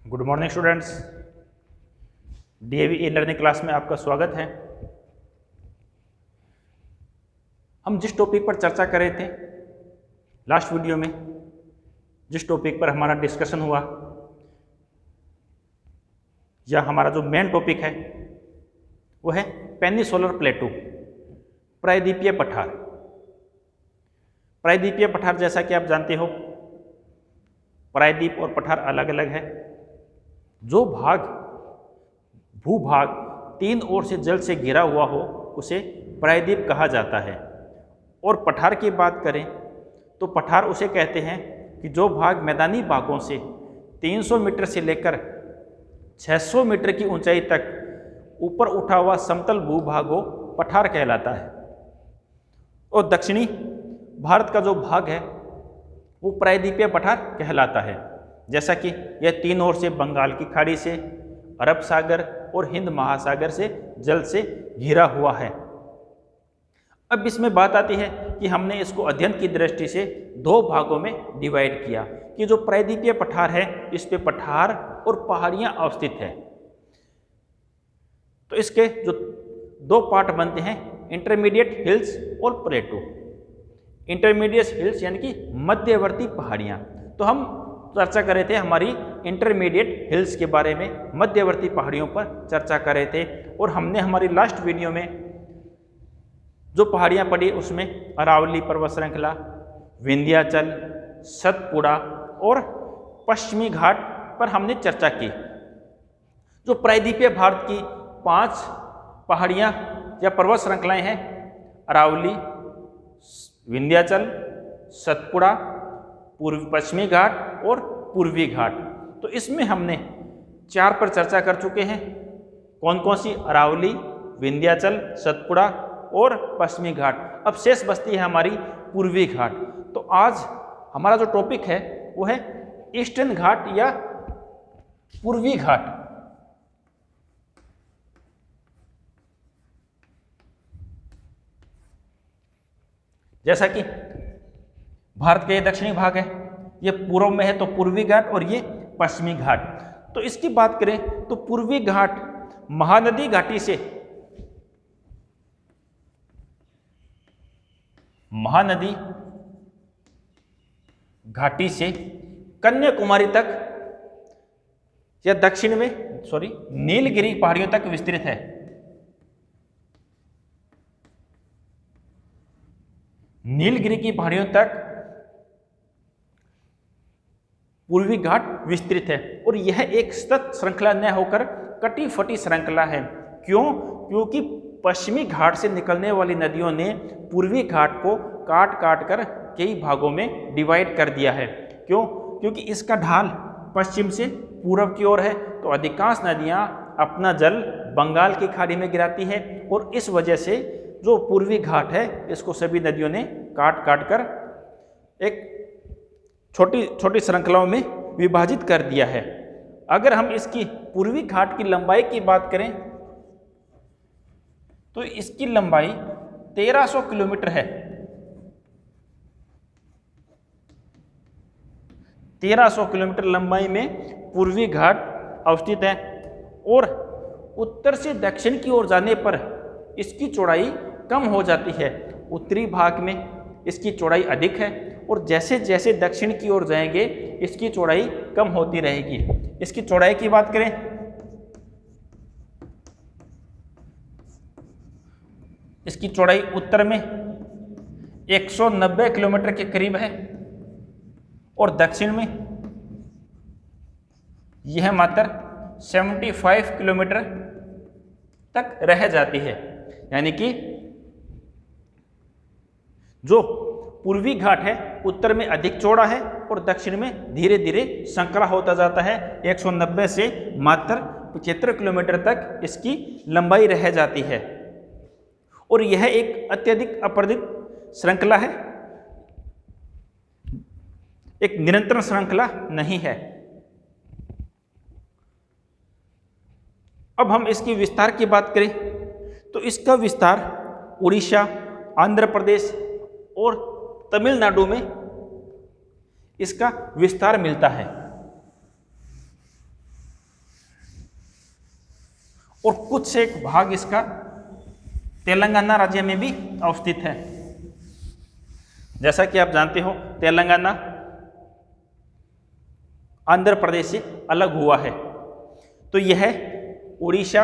Good morning students. DAV e learning class में आपका स्वागत है। हम जिस टॉपिक पर चर्चा कर रहे थे लास्ट वीडियो में, जिस टॉपिक पर हमारा डिस्कशन हुआ या हमारा जो मेन टॉपिक है वो है पेनिसोलर प्लेटू, प्रायद्वीपीय पठार। प्रायद्वीपीय पठार जैसा कि आप जानते हो, प्रायद्वीप और पठार अलग अलग है। जो भाग भूभाग तीन ओर से जल से घिरा हुआ हो उसे प्रायद्वीप कहा जाता है। और पठार की बात करें तो पठार उसे कहते हैं कि जो भाग मैदानी भागों से 300 मीटर से लेकर 600 मीटर की ऊंचाई तक ऊपर उठा हुआ समतल भूभाग हो, पठार कहलाता है। और दक्षिणी भारत का जो भाग है वो प्रायद्वीपीय पठार कहलाता है। जैसा कि यह तीन ओर से बंगाल की खाड़ी से, अरब सागर और हिंद महासागर से जल से घिरा हुआ है। अब इसमें बात आती है कि हमने इसको अध्ययन की दृष्टि से दो भागों में डिवाइड किया कि जो प्रायद्वीपीय पठार है इस पे पठार और पहाड़ियाँ अवस्थित है। तो इसके जो दो पार्ट बनते हैं, इंटरमीडिएट हिल्स और प्लेटू। इंटरमीडिएट हिल्स यानी कि मध्यवर्ती पहाड़ियाँ। तो हम चर्चा कर रहे थे हमारी इंटरमीडिएट हिल्स के बारे में, मध्यवर्ती पहाड़ियों पर चर्चा कर रहे थे। और हमने हमारी लास्ट वीडियो में जो पहाड़ियाँ पढ़ी उसमें अरावली पर्वत श्रृंखला, विंध्याचल, सतपुड़ा और पश्चिमी घाट पर हमने चर्चा की। जो प्रायद्वीपीय भारत की 5 पहाड़ियाँ या पर्वत श्रृंखलाएँ हैं, अरावली, विंध्याचल, सतपुड़ा, पश्चिमी घाट और पूर्वी घाट। तो इसमें हमने 4 पर चर्चा कर चुके हैं। कौन कौन सी? अरावली, विंध्याचल, सतपुड़ा और पश्चिमी घाट। अब शेष बचती है हमारी पूर्वी घाट। तो आज हमारा जो टॉपिक है वो है ईस्टर्न घाट या पूर्वी घाट। जैसा कि भारत का ये दक्षिणी भाग है, ये पूर्व में है तो पूर्वी घाट और ये पश्चिमी घाट। तो इसकी बात करें तो पूर्वी घाट महानदी घाटी से, महानदी घाटी से कन्याकुमारी तक या दक्षिण में नीलगिरी पहाड़ियों तक विस्तृत है। नीलगिरी की पहाड़ियों तक पूर्वी घाट विस्तृत है। और यह एक सतत श्रृंखला न होकर कटी फटी श्रृंखला है। क्यों? क्योंकि पश्चिमी घाट से निकलने वाली नदियों ने पूर्वी घाट को काट काट कर कई भागों में डिवाइड कर दिया है। क्यों? क्योंकि इसका ढाल पश्चिम से पूर्व की ओर है, तो अधिकांश नदियां अपना जल बंगाल की खाड़ी में गिराती है। और इस वजह से जो पूर्वी घाट है इसको सभी नदियों ने काट काट कर एक छोटी छोटी श्रृंखलाओं में विभाजित कर दिया है। अगर हम इसकी पूर्वी घाट की लंबाई की बात करें तो इसकी लंबाई 1300 किलोमीटर है। 1300 किलोमीटर लंबाई में पूर्वी घाट अवस्थित है। और उत्तर से दक्षिण की ओर जाने पर इसकी चौड़ाई कम हो जाती है। उत्तरी भाग में इसकी चौड़ाई अधिक है और जैसे जैसे दक्षिण की ओर जाएंगे इसकी चौड़ाई कम होती रहेगी। इसकी चौड़ाई की बात करें इसकी चौड़ाई उत्तर में 190 किलोमीटर के करीब है और दक्षिण में यह मात्र 75 किलोमीटर तक रह जाती है। यानी कि जो पूर्वी घाट है उत्तर में अधिक चौड़ा है और दक्षिण में धीरे धीरे संकरा होता जाता है। 190 से मात्र 75 किलोमीटर तक इसकी लंबाई रह जाती है। और यह एक अत्यधिक अपर्दित श्रृंखला है, एक निरंतर श्रृंखला नहीं है। अब हम इसकी विस्तार की बात करें तो इसका विस्तार उड़ीसा, आंध्र प्रदेश और तमिलनाडु में इसका विस्तार मिलता है। और कुछ एक भाग इसका तेलंगाना राज्य में भी अवस्थित है। जैसा कि आप जानते हो तेलंगाना आंध्र प्रदेश से अलग हुआ है, तो यह उड़ीसा,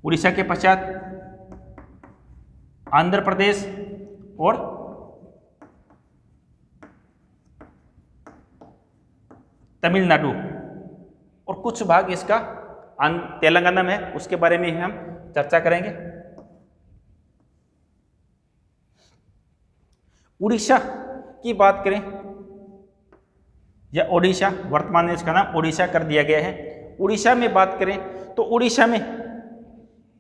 उड़ीसा के पश्चात आंध्र प्रदेश और तमिलनाडु और कुछ भाग इसका तेलंगाना में है, उसके बारे में हम चर्चा करेंगे। उड़ीसा की बात करें या ओडिशा, वर्तमान में इसका नाम ओडिशा कर दिया गया है। उड़ीसा में बात करें तो उड़ीसा में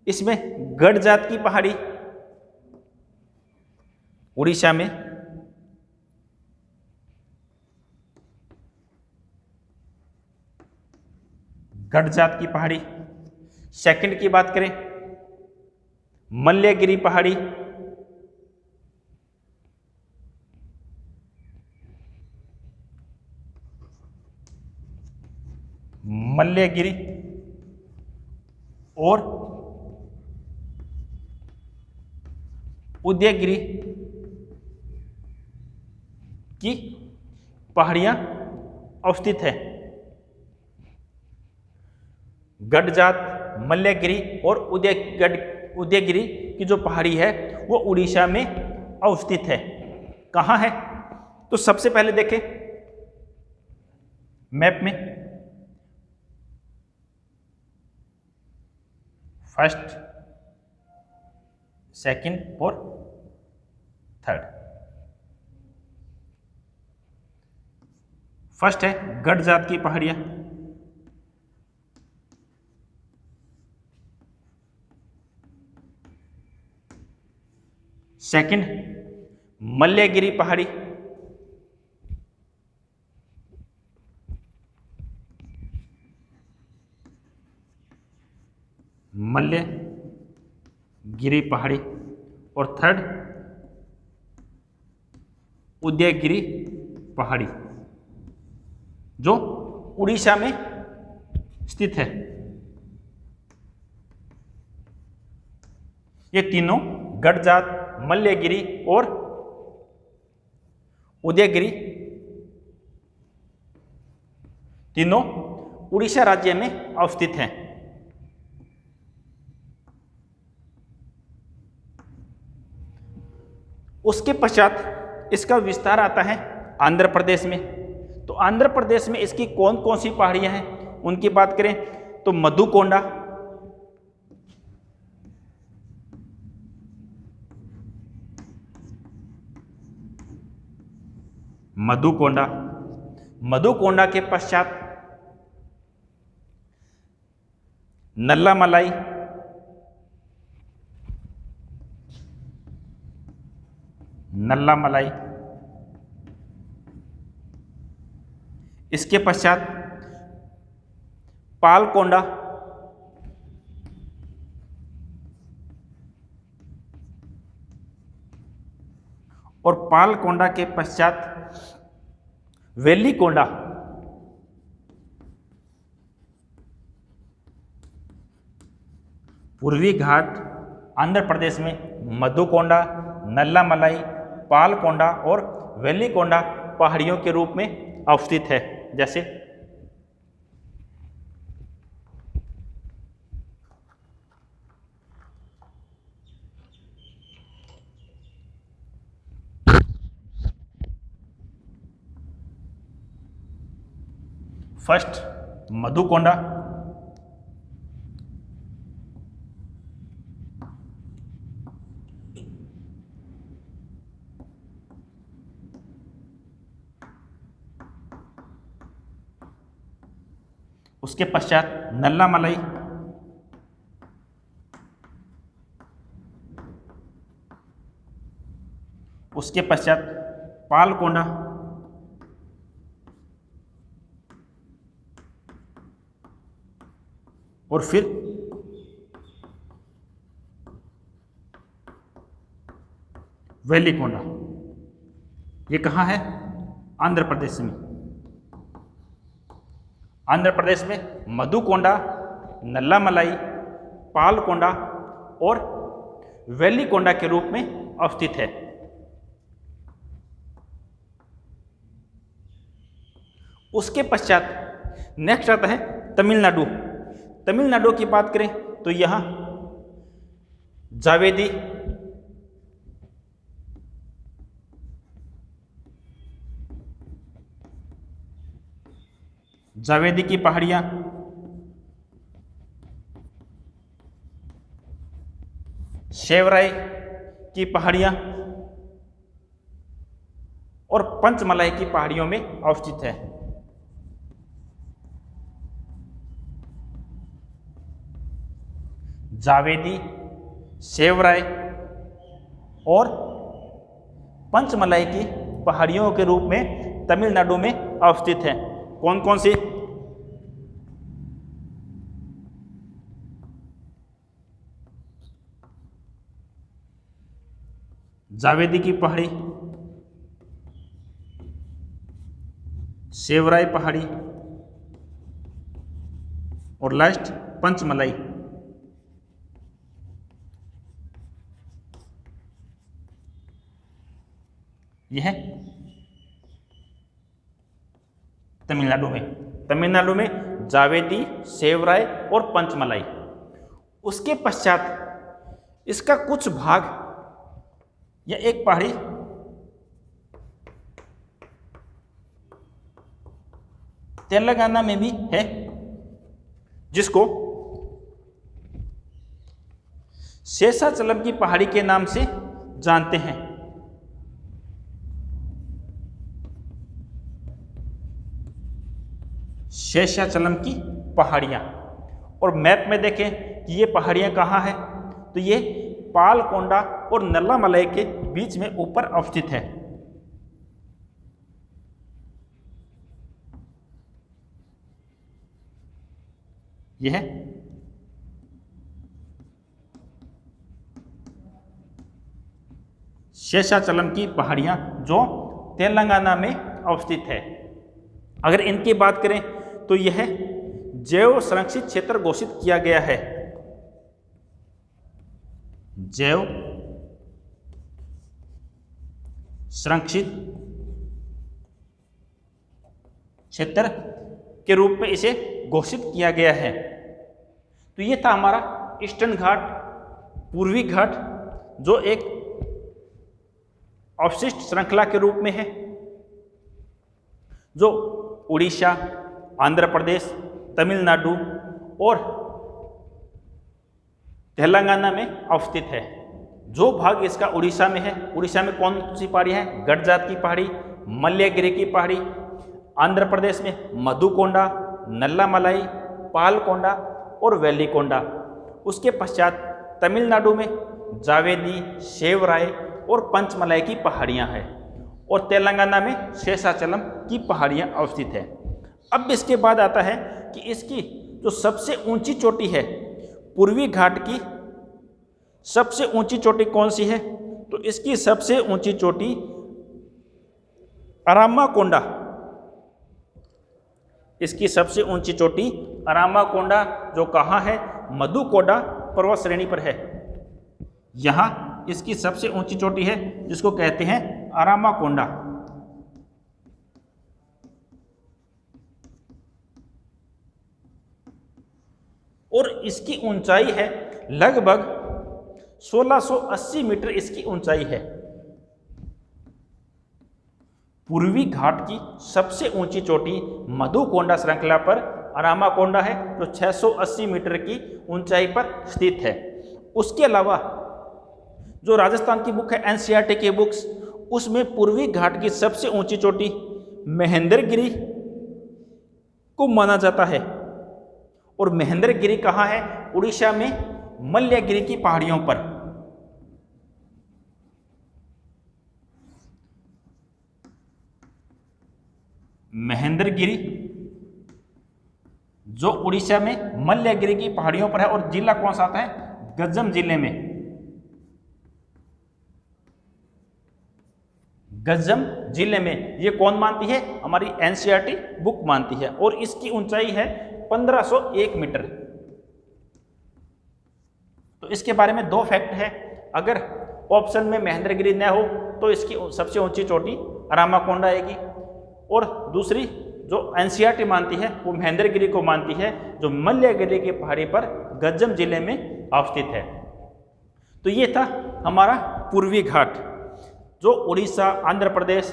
इसमें गढ़ जात की पहाड़ी, उड़ीसा में गढ़ जात की पहाड़ी। सेकंड की बात करें मल्यगिरी पहाड़ी, मल्यगिरी और उदयगिरी की पहाड़ियां अवस्थित है। गढ़ जात, मल्यगिरी और उदयगिरी की जो पहाड़ी है वो उड़ीसा में अवस्थित है। कहाँ है? तो सबसे पहले देखें मैप में, फर्स्ट, सेकंड और थर्ड। फर्स्ट है गढ़ जात की पहाड़ियां, सेकंड मल्यगिरी पहाड़ी, मल्यगिरी पहाड़ी और थर्ड उदयगिरी पहाड़ी जो उड़ीसा में स्थित है। ये तीनों गढ़ जात, मल्यगिरी और उदयगिरी तीनों उड़ीसा राज्य में अवस्थित हैं। उसके पश्चात इसका विस्तार आता है आंध्र प्रदेश में। तो आंध्र प्रदेश में इसकी कौन कौन सी पहाड़ियां हैं उनकी बात करें तो मधुकोंडा, मधुकोंडा के पश्चात नल्लामलाई, इसके पश्चात पालकोंडा, और पालकोंडा के पश्चात वेलिकोंडा, पूर्वी घाट आंध्र प्रदेश में मधुकोंडा, नल्लामलाई, पालकोंडा और वेलिकोंडा पहाड़ियों के रूप में अवस्थित है। जैसे फर्स्ट मधुकोंडा, उसके पश्चात नल्लामलाई, उसके पश्चात पालकोंडा, और फिर वेलिकोंडा। ये कहाँ है? आंध्र प्रदेश में। आंध्र प्रदेश में मधुकोंडा, नल्लामलाई, पालकोंडा और वेलिकोंडा के रूप में अवस्थित है। उसके पश्चात नेक्स्ट आता है तमिलनाडु। तमिलनाडु की बात करें तो यहाँ जावेदी, जावेदी की पहाड़ियाँ, शेवराई की पहाड़ियाँ और पंचमलाई की पहाड़ियों में अवस्थित है। जावेदी, शेवराई और पंचमलाई की पहाड़ियों के रूप में तमिलनाडु में अवस्थित है। कौन कौन सी? जावेदी की पहाड़ी, शेवराई पहाड़ी और लास्ट पंचमलाई। यह है तमिलनाडु में जावेदी, शेवराई और पंचमलाई। उसके पश्चात इसका कुछ भाग या एक पहाड़ी तेलंगाना में भी है, जिसको शेषाचलम की पहाड़ी के नाम से जानते हैं। शेषाचलम की पहाड़ियाँ। और मैप में देखें कि ये पहाड़ियाँ कहाँ हैं, तो ये पालकोंडा और नल्लामलाई के बीच में ऊपर अवस्थित है। यह है शेषाचलम की पहाड़ियाँ जो तेलंगाना में अवस्थित है। अगर इनकी बात करें तो यह जैव संरक्षित क्षेत्र घोषित किया गया है। जैव संरक्षित क्षेत्र के रूप में इसे घोषित किया गया है। तो ये था हमारा ईस्टर्न घाट, पूर्वी घाट, जो एक अवशिष्ट श्रृंखला के रूप में है, जो उड़ीसा, आंध्र प्रदेश, तमिलनाडु और तेलंगाना में अवस्थित है। जो भाग इसका उड़ीसा में है, उड़ीसा में कौन सी पहाड़ी है? गडजात की पहाड़ी, मल्यगिरी की पहाड़ी। आंध्र प्रदेश में मधुकोंडा, नल्लामलाई, पालकोंडा और वेलिकोंडा। उसके पश्चात तमिलनाडु में जावेदी, शेवराई और पंचमलाई की पहाड़ियाँ हैं और तेलंगाना में शेषाचलम की पहाड़ियाँ अवस्थित है। अब इसके बाद आता है कि इसकी जो सबसे ऊंची चोटी है, पूर्वी घाट की सबसे ऊंची चोटी कौन सी है? तो इसकी सबसे ऊंची चोटी अरामाकोंडा, इसकी सबसे ऊंची चोटी अरामाकोंडा, जो कहाँ है? मधुकोंडा पर्वत श्रेणी पर है। यहाँ इसकी सबसे ऊंची चोटी है, जिसको कहते हैं अरामाकोंडा। और इसकी ऊंचाई है लगभग 1680 मीटर इसकी ऊंचाई है। पूर्वी घाट की सबसे ऊंची चोटी मधुकोंडा श्रृंखला पर अरामाकोंडा है, जो 680 मीटर की ऊंचाई पर स्थित है। उसके अलावा जो राजस्थान की बुक है एनसीईआरटी की बुक्स, उसमें पूर्वी घाट की सबसे ऊंची चोटी महेंद्रगिरी को माना जाता है। और महेंद्रगिरी कहाँ है? उड़ीसा में मल्यगिरी की पहाड़ियों पर। महेंद्रगिरी जो उड़ीसा में मल्यगिरी की पहाड़ियों पर है, और जिला कौन सा आता है? गंजम जिले में। गंजम जिले में। ये कौन मानती है? हमारी एनसीईआरटी बुक मानती है। और इसकी ऊंचाई है 1501 मीटर। तो इसके बारे में दो फैक्ट है। अगर ऑप्शन में महेंद्रगिरी न हो तो इसकी सबसे ऊंची चोटी रामाकोंडा आएगी, और दूसरी जो एनसीईआरटी मानती है वो महेंद्रगिरी को मानती है, जो मल्यगिरी की पहाड़ी पर गंजम जिले में अवस्थित है। तो ये था हमारा पूर्वी घाट, जो उड़ीसा, आंध्र प्रदेश,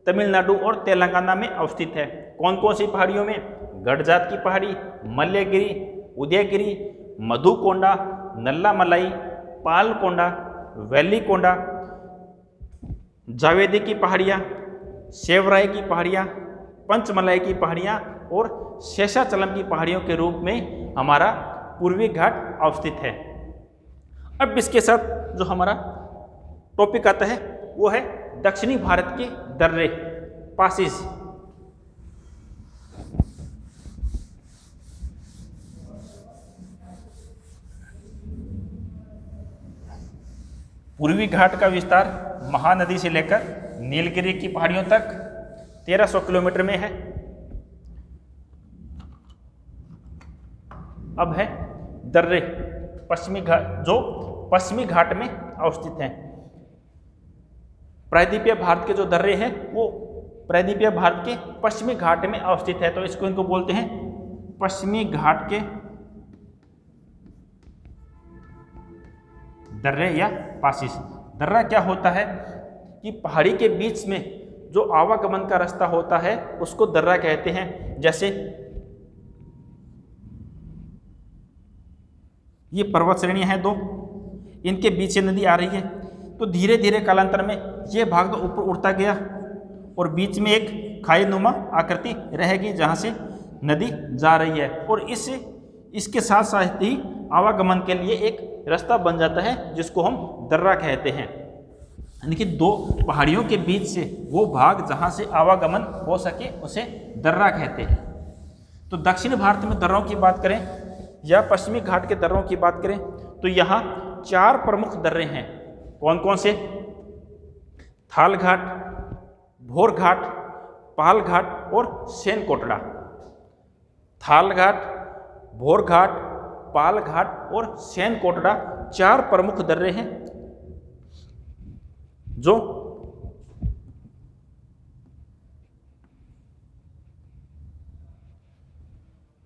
तमिलनाडु और तेलंगाना में अवस्थित है। कौन कौन सी पहाड़ियों में? गडजात की पहाड़ी, मल्यगिरी, उदयगिरी, मधुकोंडा, नल्लामलाई, पालकोंडा, वेलिकोंडा, जावेदी की पहाड़ियाँ, शेवराय की पहाड़ियाँ, पंचमलाई की पहाड़ियाँ और शेषाचलम की पहाड़ियों के रूप में हमारा पूर्वी घाट अवस्थित है। अब इसके साथ जो हमारा टॉपिक आता है वो है दक्षिणी भारत के दर्रे, पासिस। पूर्वी घाट का विस्तार महानदी से लेकर नीलगिरी की पहाड़ियों तक 1300 किलोमीटर में है। अब है दर्रे, पश्चिमी घाट, जो पश्चिमी घाट में अवस्थित हैं। प्रायद्वीपीय भारत के जो दर्रे हैं वो प्रायद्वीपीय भारत के पश्चिमी घाट में अवस्थित है, तो इसको इनको बोलते हैं पश्चिमी घाट के दर्रे या पासिस। दर्रा क्या होता है कि पहाड़ी के बीच में जो आवागमन का रास्ता होता है उसको दर्रा कहते हैं। जैसे ये पर्वत श्रेणियां हैं दो, इनके बीच से नदी आ रही है, तो धीरे धीरे कालांतर में ये भाग तो ऊपर उठता गया और बीच में एक खाई नुमा आकृति रहेगी जहाँ से नदी जा रही है, और इसके साथ साथ ही आवागमन के लिए एक रास्ता बन जाता है जिसको हम दर्रा कहते हैं। यानी कि दो पहाड़ियों के बीच से वो भाग जहाँ से आवागमन हो सके उसे दर्रा कहते हैं। तो दक्षिण भारत में दर्रों की बात करें या पश्चिमी घाट के दर्रों की बात करें तो यहाँ 4 प्रमुख दर्रे हैं। कौन कौन से? थाल घाट, भोर घाट, पाल घाट और सेन कोटड़ा। थाल घाट, भोर घाट, पाल घाट और सेन कोटड़ा 4 प्रमुख दर्रे हैं जो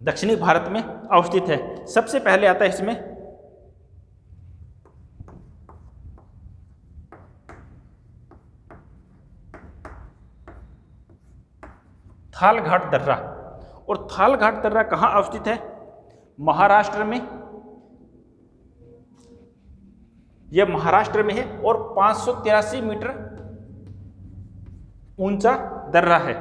दक्षिणी भारत में अवस्थित है। सबसे पहले आता है इसमें थाल घाट दर्रा। और थाल घाट दर्रा कहाँ अवस्थित है? महाराष्ट्र में। यह महाराष्ट्र में है और 583 मीटर ऊंचा दर्रा है।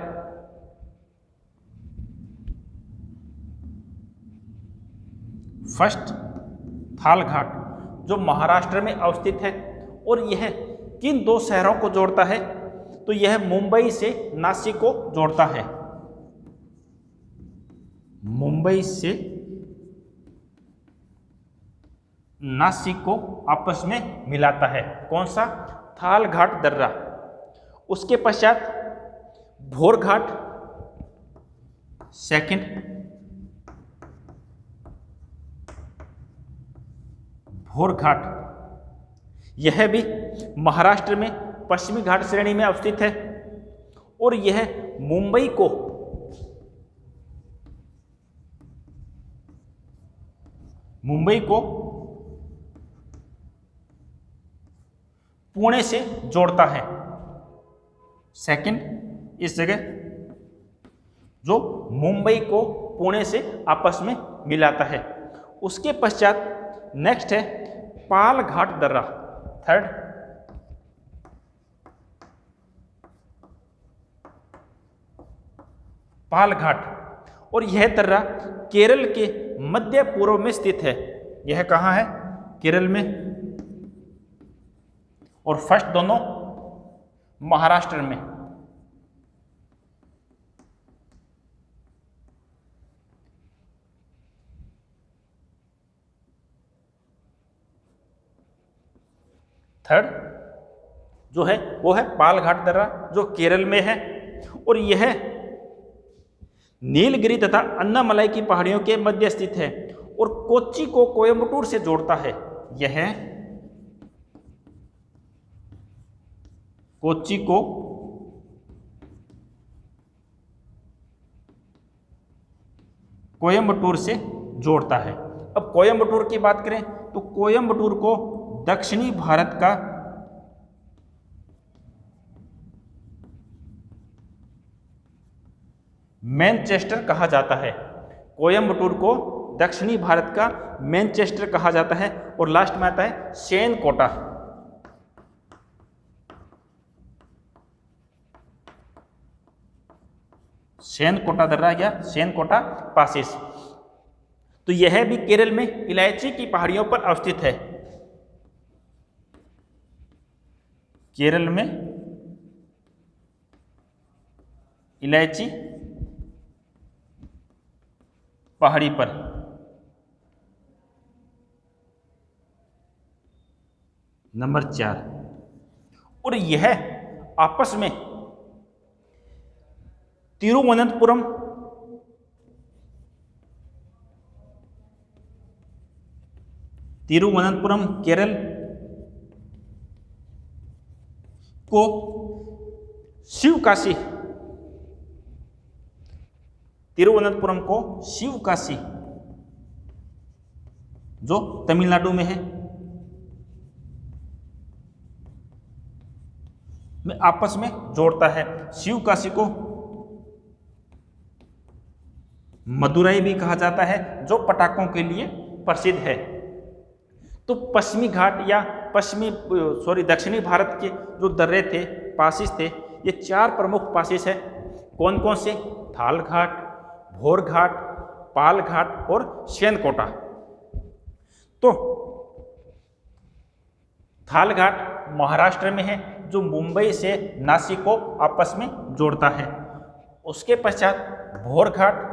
फर्स्ट थाल घाट जो महाराष्ट्र में अवस्थित है, और यह किन 2 शहरों को जोड़ता है? तो यह मुंबई से नासिक को जोड़ता है। मुंबई से नासिक को आपस में मिलाता है। कौन सा? थाल घाट दर्रा। उसके पश्चात भोर घाट सेकंड, भोर घाट यह भी महाराष्ट्र में पश्चिमी घाट श्रेणी में अवस्थित है, और यह मुंबई को पुणे से जोड़ता है। सेकंड इस जगह जो मुंबई को पुणे से आपस में मिलाता है। उसके पश्चात नेक्स्ट है पाल घाट दर्रा, थर्ड। पाल घाट, और यह दर्रा केरल के मध्य पूर्व में स्थित है। यह कहाँ है? केरल में। और फर्स्ट दोनों महाराष्ट्र में। थर्ड जो है वो है पालघाट दर्रा जो केरल में है, और यह नीलगिरी तथा अन्नामलाई की पहाड़ियों के मध्य स्थित है और कोच्चि को कोयम्बटूर से जोड़ता है। यह कोच्चि को कोयम्बटूर से जोड़ता है। अब कोयम्बटूर की बात करें तो कोयम्बटूर को दक्षिणी भारत का मैनचेस्टर कहा जाता है। कोयम्बटूर को दक्षिणी भारत का मैनचेस्टर कहा जाता है। और लास्ट में आता है सेनकोटा। सेनकोटा दर्रा या सेनकोटा पासिस। तो यह भी केरल में इलायची की पहाड़ियों पर अवस्थित है। केरल में इलायची पहाड़ी पर। नंबर 4, और यह आपस में तिरुवनंतपुरम केरल को शिवकाशी, तिरुवनंतपुरम को शिवकाशी जो तमिलनाडु में है में आपस में जोड़ता है। शिवकाशी को मदुरई भी कहा जाता है जो पटाखों के लिए प्रसिद्ध है। तो पश्चिमी घाट या दक्षिणी भारत के जो दर्रे थे, पासिस थे, ये 4 प्रमुख पासिस है। कौन कौन से? थाल घाट, भोर घाट, पाल घाट और सेनकोटा। तो थाल घाट महाराष्ट्र में है जो मुंबई से नासिक को आपस में जोड़ता है। उसके पश्चात भोर घाट,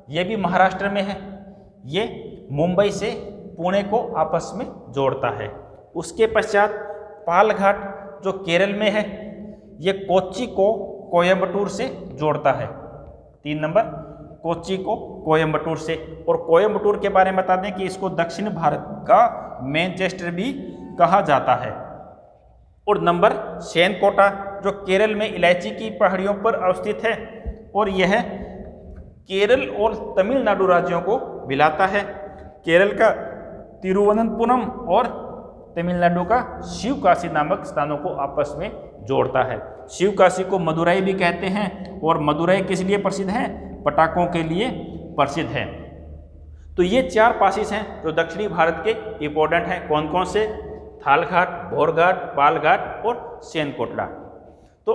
ये भी महाराष्ट्र में है, ये मुंबई से पुणे को आपस में जोड़ता है। उसके पश्चात पाल घाट जो केरल में है, ये कोच्चि को कोयम्बटूर से जोड़ता है। 3 नंबर, कोच्चि को कोयम्बटूर से। और कोयम्बटूर के बारे में बता दें कि इसको दक्षिण भारत का मैनचेस्टर भी कहा जाता है। और नंबर सेनकोटा जो केरल में इलायची की पहाड़ियों पर अवस्थित है और यह केरल और तमिलनाडु राज्यों को मिलाता है। केरल का तिरुवनंतपुरम और तमिलनाडु का शिवकाशी नामक स्थानों को आपस में जोड़ता है। शिवकाशी को मदुरई भी कहते हैं और मदुरई किस लिए प्रसिद्ध है? पटाखों के लिए प्रसिद्ध है। तो ये 4 पासिस हैं जो दक्षिणी भारत के इंपॉर्टेंट हैं। कौन कौन से? थाल घाट, भोर घाट, पाल घाट और सेनकोटा। तो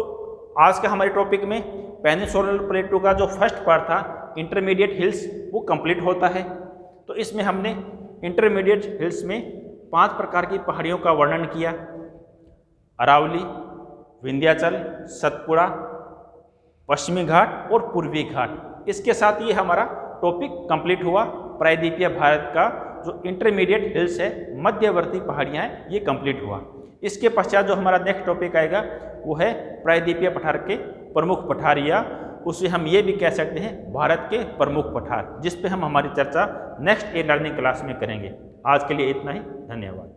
आज के हमारे टॉपिक में पेनिनसुलर प्लेटू का जो फर्स्ट पार्ट था इंटरमीडिएट हिल्स, वो कंप्लीट होता है। तो इसमें हमने इंटरमीडिएट हिल्स में 5 प्रकार की पहाड़ियों का वर्णन किया: अरावली, विंध्याचल, सतपुड़ा, पश्चिमी घाट और पूर्वी घाट। इसके साथ ये हमारा टॉपिक कंप्लीट हुआ। प्रायद्वीपीय भारत का जो इंटरमीडिएट हिल्स है, मध्यवर्ती पहाड़ियाँ हैं, ये कंप्लीट हुआ। इसके पश्चात जो हमारा नेक्स्ट टॉपिक आएगा वो है प्रायद्वीपीय पठार के प्रमुख पठार, या उसे हम ये भी कह सकते हैं भारत के प्रमुख पठार, जिस पे हम हमारी चर्चा नेक्स्ट लर्निंग क्लास में करेंगे। आज के लिए इतना ही। धन्यवाद।